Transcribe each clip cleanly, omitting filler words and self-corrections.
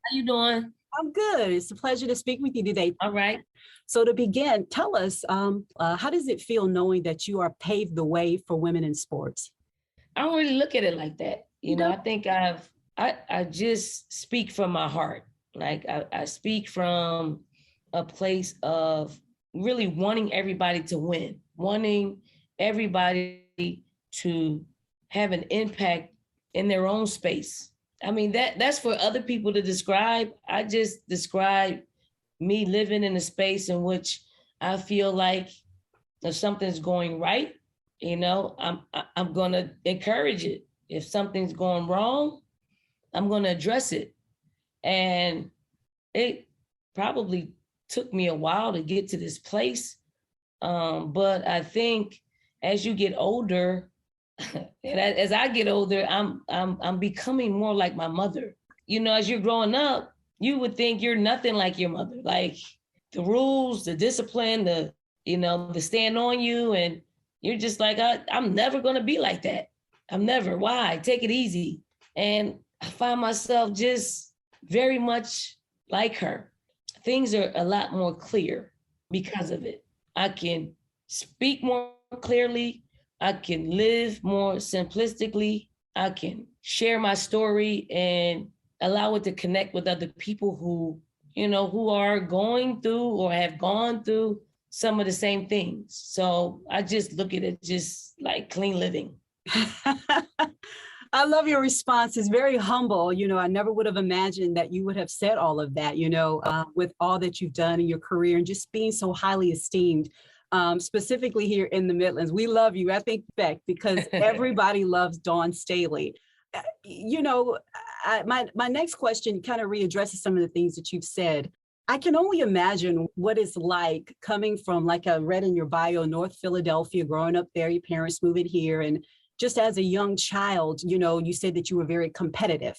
How you doing? I'm good. It's a pleasure to speak with you today. All right. So to begin, tell us, how does it feel knowing that you are paved the way for women in sports? I don't really look at it like that. You I don't? think I just speak from my heart. Like I speak from a place of really wanting everybody to win, wanting everybody to have an impact in their own space. I mean, that's for other people to describe. I just describe me living in a space in which I feel like if something's going right, I'm gonna encourage it. If something's going wrong, I'm gonna address it. And it probably took me a while to get to this place. But I think as you get older, and as I get older, I'm becoming more like my mother. As you're growing up, you would think you're nothing like your mother. Like the rules, the discipline, the stand on you, and you're just like, I'm never gonna be like that. I'm never. Why? Take it easy. And I find myself just very much like her. Things are a lot more clear because of it. I can speak more clearly. I can live more simplistically. I can share my story and allow it to connect with other people who are going through or have gone through some of the same things. So I just look at it just like clean living. I love your response. It's very humble. I never would have imagined that you would have said all of that, with all that you've done in your career and just being so highly esteemed, specifically here in the Midlands. We love you. I think, Beck, because everybody loves Dawn Staley. My next question kind of readdresses some of the things that you've said. I can only imagine what it's like coming from, like I read in your bio, North Philadelphia, growing up there, your parents moving here. And just as a young child, you said that you were very competitive.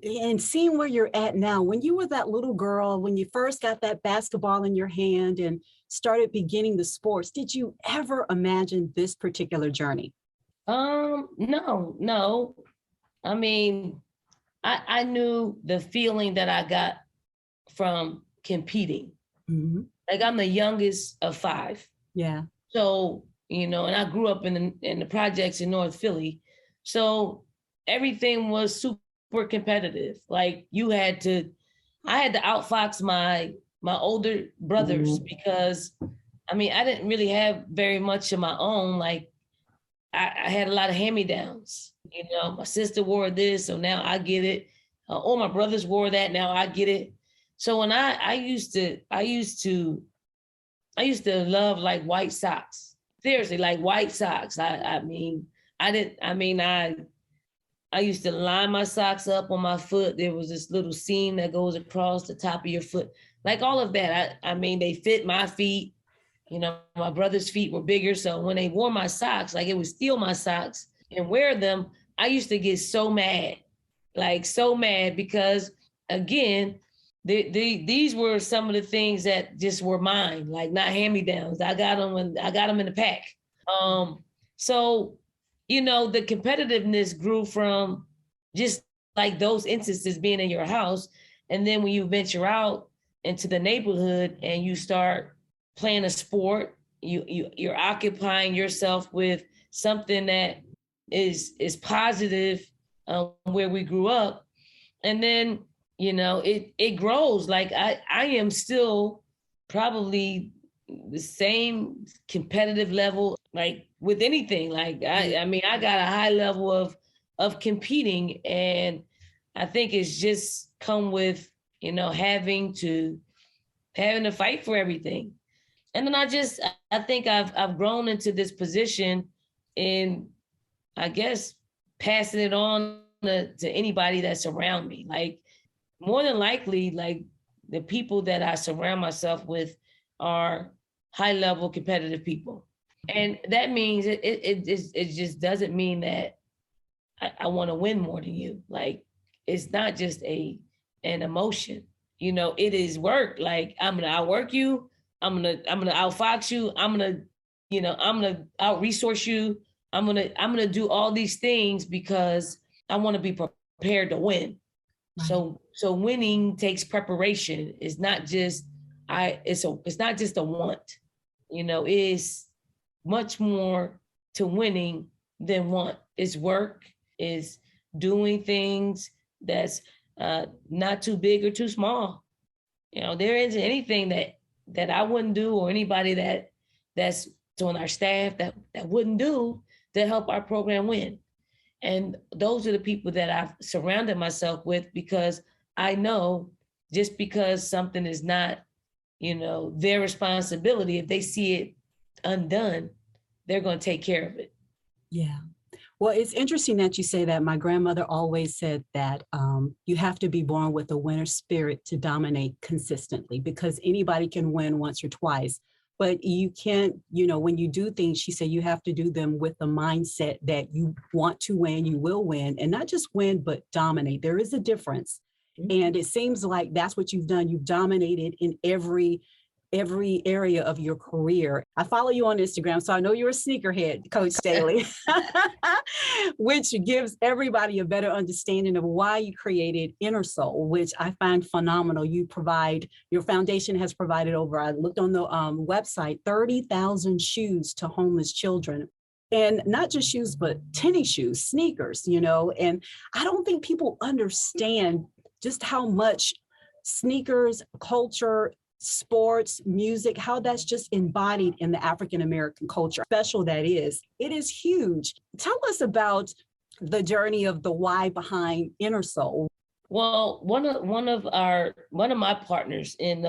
And seeing where you're at now, when you were that little girl, when you first got that basketball in your hand and started beginning the sports, did you ever imagine this particular journey? No. I mean, I knew the feeling that I got from competing. Mm-hmm. Like I'm the youngest of 5. Yeah. So, and I grew up in the projects in North Philly. So everything was super competitive. Like I had to outfox my older brothers because I didn't really have very much of my own. Like I had a lot of hand-me-downs. My sister wore this, so now I get it. All my brothers wore that, now I get it. So when I used to love like white socks. Seriously, like white socks. I used to line my socks up on my foot. There was this little seam that goes across the top of your foot. Like all of that. They fit my feet. My brother's feet were bigger. So when they wore my socks, like it would steal my socks and wear them, I used to get so mad, like so mad because again, these were some of the things that just were mine, like not hand-me-downs. I got them in the pack. So, the competitiveness grew from just like those instances being in your house. And then when you venture out into the neighborhood and you start playing a sport, you're occupying yourself with something that is positive, where we grew up. And then, it grows. Like I am still probably the same competitive level, like with anything. Like I got a high level of competing, and I think it's just come with, having to fight for everything. And then I think I've grown into this position in, I guess, passing it on to anybody that's around me. Like more than likely, like the people that I surround myself with are high level competitive people. And that means it just doesn't mean that I want to win more than you. Like it's not just an emotion. It is work. Like I'm gonna outwork you. I'm gonna outfox you. I'm gonna out resource you. I'm gonna do all these things because I want to be prepared to win. So winning takes preparation. It's not just it's not just a want. It's much more to winning than want. It's work, is doing things that's not too big or too small. There isn't anything that I wouldn't do, or anybody that's on our staff that wouldn't do to help our program win. And those are the people that I've surrounded myself with, because I know just because something is not, their responsibility, if they see it undone, they're going to take care of it. Yeah. Well, it's interesting that you say that. My grandmother always said that you have to be born with a winner spirit to dominate consistently, because anybody can win once or twice. But you can't, when you do things, she said you have to do them with the mindset that you want to win, you will win, and not just win, but dominate. There is a difference. Mm-hmm. And it seems like that's what you've done. You've dominated in every area of your career. I follow you on Instagram, so I know you're a sneakerhead, Coach Staley, which gives everybody a better understanding of why you created Innersoul, which I find phenomenal. Your foundation has provided I looked on the website, 30,000 shoes to homeless children. And not just shoes, but tennis shoes, sneakers, and I don't think people understand just how much sneakers, culture, sports, music, how that's just embodied in the African-American culture. Special that is. It is huge. Tell us about the journey of the why behind Innersoul. Well, one of my partners in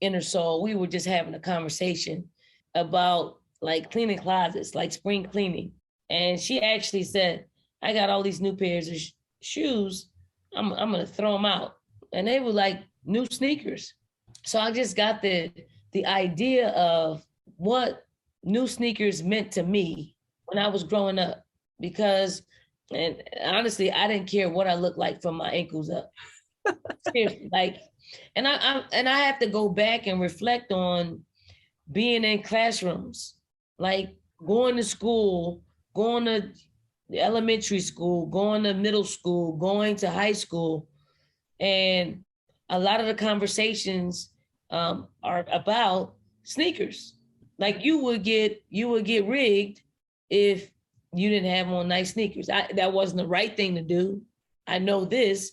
Innersoul, we were just having a conversation about like cleaning closets, like spring cleaning. And she actually said, I got all these new pairs of shoes. I'm going to throw them out. And they were like new sneakers. So I just got the idea of what new sneakers meant to me when I was growing up, because, and honestly, I didn't care what I looked like from my ankles up. Seriously, and I have to go back and reflect on being in classrooms, like going to school, going to elementary school, going to middle school, going to high school, and a lot of the conversations are about sneakers. Like you would get rigged if you didn't have on nice sneakers. That wasn't the right thing to do. I know this,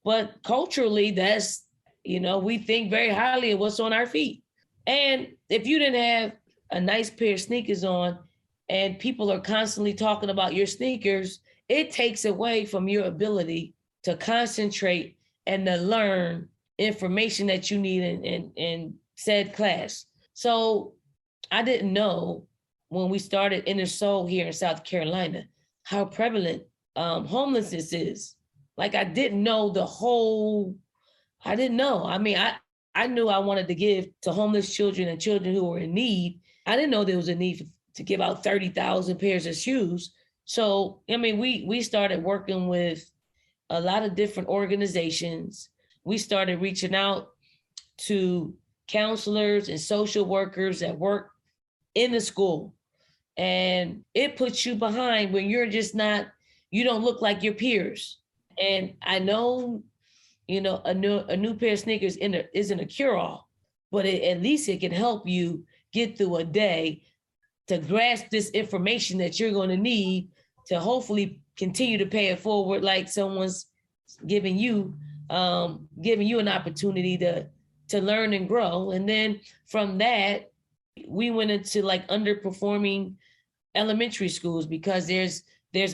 but culturally, that's, we think very highly of what's on our feet. And if you didn't have a nice pair of sneakers on and people are constantly talking about your sneakers, it takes away from your ability to concentrate and to learn information that you need in said class. So I didn't know when we started Innersoul here in South Carolina how prevalent homelessness is. Like I didn't know I didn't know. I mean, I knew I wanted to give to homeless children and children who were in need. I didn't know there was a need to give out 30,000 pairs of shoes. So, I mean, we started working with a lot of different organizations. We started reaching out to counselors and social workers that work in the school. And it puts you behind when you're just you don't look like your peers. And I know, a new pair of sneakers isn't a cure-all, but at least it can help you get through a day to grasp this information that you're going to need to hopefully continue to pay it forward, like someone's giving you an opportunity to learn and grow. And then from that, we went into like underperforming elementary schools, because there's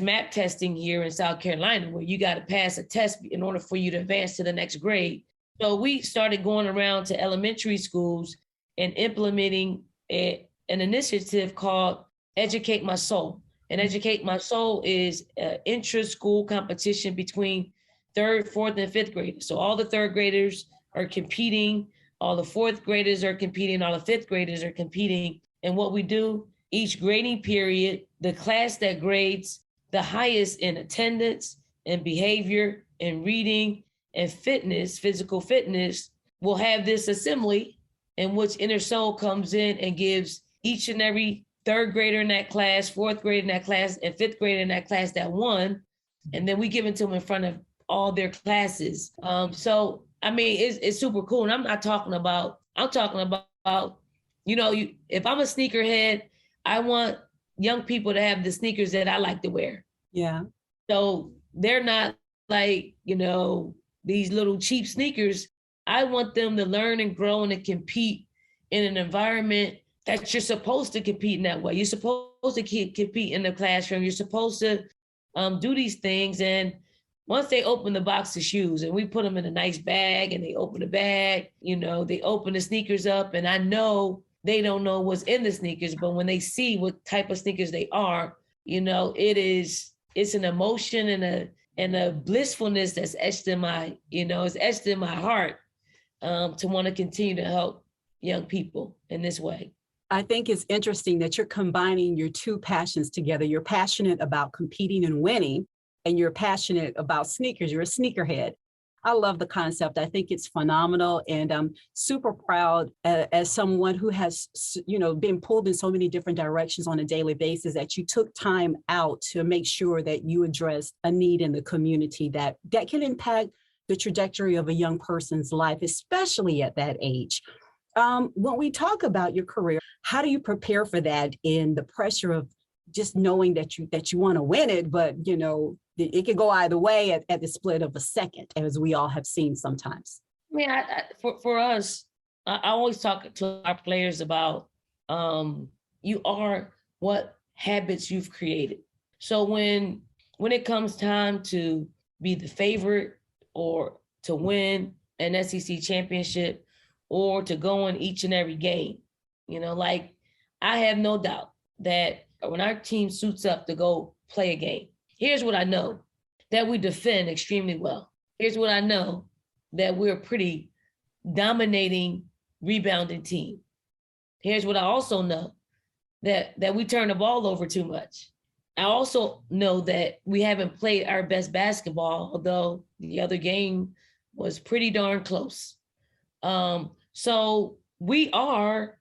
MAP testing here in South Carolina where you got to pass a test in order for you to advance to the next grade. So we started going around to elementary schools and implementing an initiative called Educate My Soul. And Educate My Soul is an intra-school competition between 3rd, 4th, and 5th graders. So all the 3rd graders are competing, all the 4th graders are competing, all the 5th graders are competing. And what we do, each grading period, the class that grades the highest in attendance and behavior and reading and fitness, physical fitness, will have this assembly in which Innersoul comes in and gives each and every 3rd grader in that class, 4th grader in that class, and 5th grader in that class that won. And then we give it to them in front of all their classes. So, I mean, it's super cool. And I'm talking about, if I'm a sneakerhead, I want young people to have the sneakers that I like to wear. Yeah. So they're not like, these little cheap sneakers. I want them to learn and grow and to compete in an environment that you're supposed to compete in that way. You're supposed to compete in the classroom. You're supposed to do these things. And once they open the box of shoes and we put them in a nice bag and they open the bag, they open the sneakers up, and I know they don't know what's in the sneakers, but when they see what type of sneakers they are, it's an emotion and a blissfulness that's etched in my, it's etched in my heart to want to continue to help young people in this way. I think it's interesting that you're combining your two passions together. You're passionate about competing and winning, and you're passionate about sneakers. You're a sneakerhead. I love the concept. I think it's phenomenal. And I'm super proud as someone who has, been pulled in so many different directions on a daily basis, that you took time out to make sure that you addressed a need in the community that can impact the trajectory of a young person's life, especially at that age. When we talk about your career, how do you prepare for that in the pressure of just knowing that you want to win it, but it could go either way at the split of a second, as we all have seen sometimes? I mean, for us, I always talk to our players about you are what habits you've created. So when it comes time to be the favorite or to win an SEC championship or to go in each and every game, I have no doubt that when our team suits up to go play a game, here's what I know, that we defend extremely well. Here's what I know, that we're a pretty dominating, rebounding team. Here's what I also know, that we turn the ball over too much. I also know that we haven't played our best basketball, although the other game was pretty darn close. So we are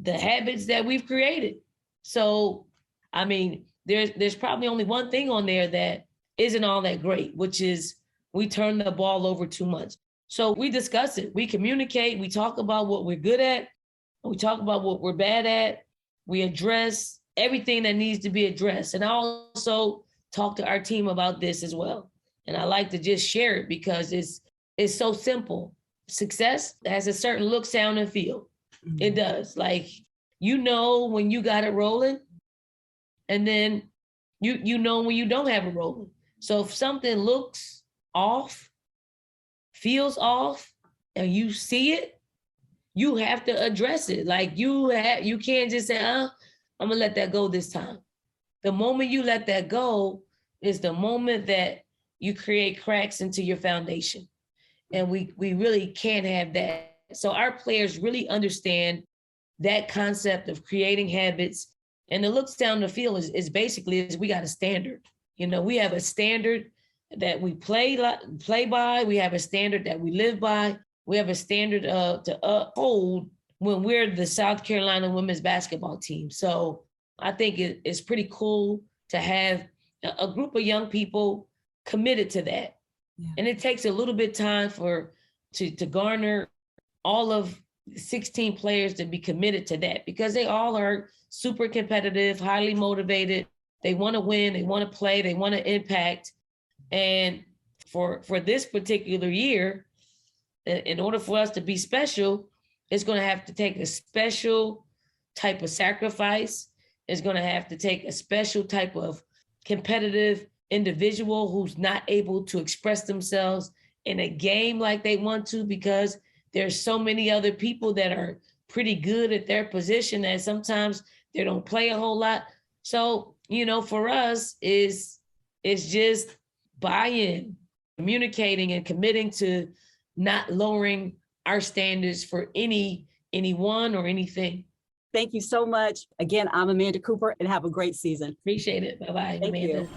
the habits that we've created. So, I mean, there's probably only one thing on there that isn't all that great, which is we turn the ball over too much. So we discuss it, we communicate, we talk about what we're good at, we talk about what we're bad at, we address everything that needs to be addressed. And I also talk to our team about this as well. And I like to just share it because it's so simple. Success has a certain look, sound, and feel. Mm-hmm. It does. Like, when you got it rolling, and then you know when you don't have it rolling. So if something looks off, feels off, and you see it, you have to address it. Like you can't just say, I'm gonna let that go this time. The moment you let that go is the moment that you create cracks into your foundation. And we really can't have that. So our players really understand that concept of creating habits. And the look, sound, and feel is basically we got a standard. We have a standard that we play by. We have a standard that we live by. We have a standard to uphold when we're the South Carolina women's basketball team. So I think it's pretty cool to have a group of young people committed to that. Yeah. And it takes a little bit of time to garner all of 16 players to be committed to that, because they all are super competitive, highly motivated. They want to win, they want to play, they want to impact. And for this particular year, in order for us to be special, it's going to have to take a special type of sacrifice. It's going to have to take a special type of competitive individual who's not able to express themselves in a game like they want to, because there's so many other people that are pretty good at their position that sometimes they don't play a whole lot. So, for us is just buy-in, communicating and committing to not lowering our standards for anyone or anything. Thank you so much. Again, I'm Amanda Cooper, and have a great season. Appreciate it. Bye-bye, Amanda. You.